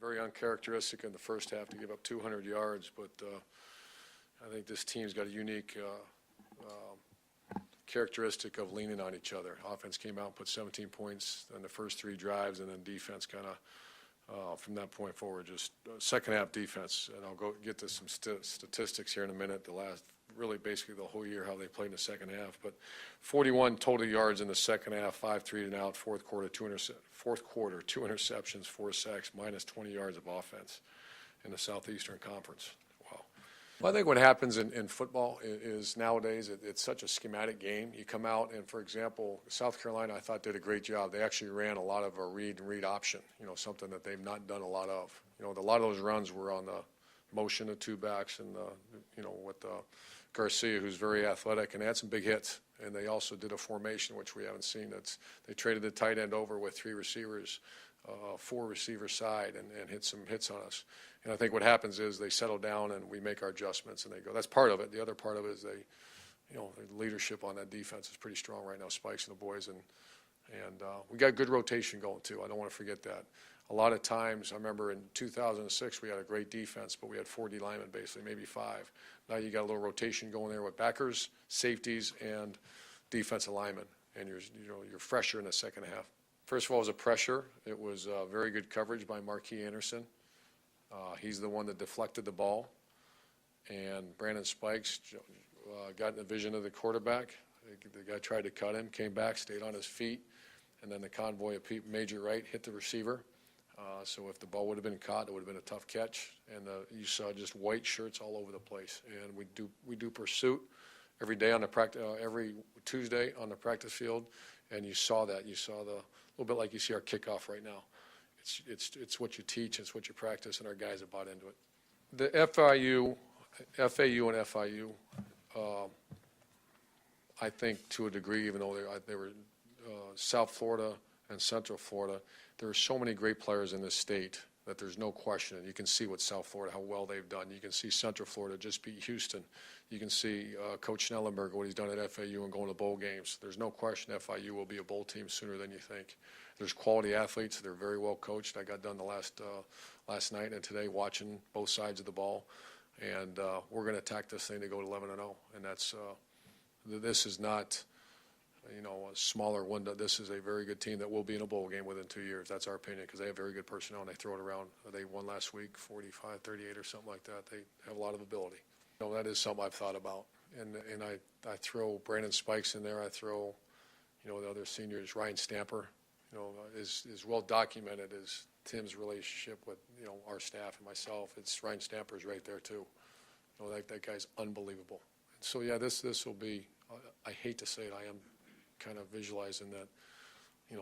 Very uncharacteristic in the first half to give up 200 yards, but I think this team's got a unique characteristic of leaning on each other. Offense came out and put 17 points on the first 3 drives, and then defense kind of, from that point forward, just second half defense. And I'll go get to some statistics here in a minute, really basically the whole year, how they played in the second half. But 41 total yards in the second half, 5-3 and out, fourth quarter, 2 interceptions, 4 sacks, minus 20 yards of offense in the Southeastern Conference. Well, I think what happens in football is nowadays it's such a schematic game. You come out and, for example, South Carolina, I thought, did a great job. They actually ran a lot of a read and read option, something that they've not done a lot of. A lot of those runs were on the motion of 2 backs and, with Garcia, who's very athletic, and they had some big hits. And they also did a formation, which we haven't seen. They traded the tight end over with 3 receivers, 4 receiver side, and hit some hits on us. And I think what happens is they settle down and we make our adjustments and they go. That's part of it. The other part of it is the leadership on that defense is pretty strong right now, Spikes and the boys, and we got good rotation going too. I don't want to forget that. A lot of times, I remember in 2006 we had a great defense, but we had 4 D linemen basically, maybe 5. Now you got a little rotation going there with backers, safeties, and defensive linemen, and you're fresher in the second half. First of all, it was a pressure. It was very good coverage by Marquis Anderson. He's the one that deflected the ball, and Brandon Spikes got in the vision of the quarterback. The guy tried to cut him, came back, stayed on his feet, and then the convoy of Major Wright hit the receiver. So if the ball would have been caught, it would have been a tough catch. And you saw just white shirts all over the place. And we do pursuit every day on the every Tuesday on the practice field, and you saw that. You saw a little bit like you see our kickoff right now. It's what you teach, it's what you practice, and our guys have bought into it. The FAU and FIU, I think to a degree, even though they were South Florida and Central Florida, there are so many great players in this state that there's no question. You can see what South Florida, how well they've done. You can see Central Florida just beat Houston. You can see Coach Schnellenberger, what he's done at FAU and going to bowl games. There's no question FIU will be a bowl team sooner than you think. There's quality athletes. They're very well coached. I got done the last night and today watching both sides of the ball. And we're going to attack this thing to go to 11-0. And this is not a smaller window. This is a very good team that will be in a bowl game within 2 years. That's our opinion, because they have very good personnel and they throw it around. They won last week, 45-38 or something like that. They have a lot of ability. That is something I've thought about. And I throw Brandon Spikes in there. I throw, the other seniors, Ryan Stamper, is well documented as Tim's relationship with, our staff and myself. It's Ryan Stamper's right there too. That guy's unbelievable. And so yeah, this will be, I hate to say it, I am kind of visualizing that,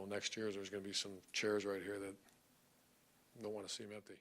next year there's going to be some chairs right here that don't want to see them empty.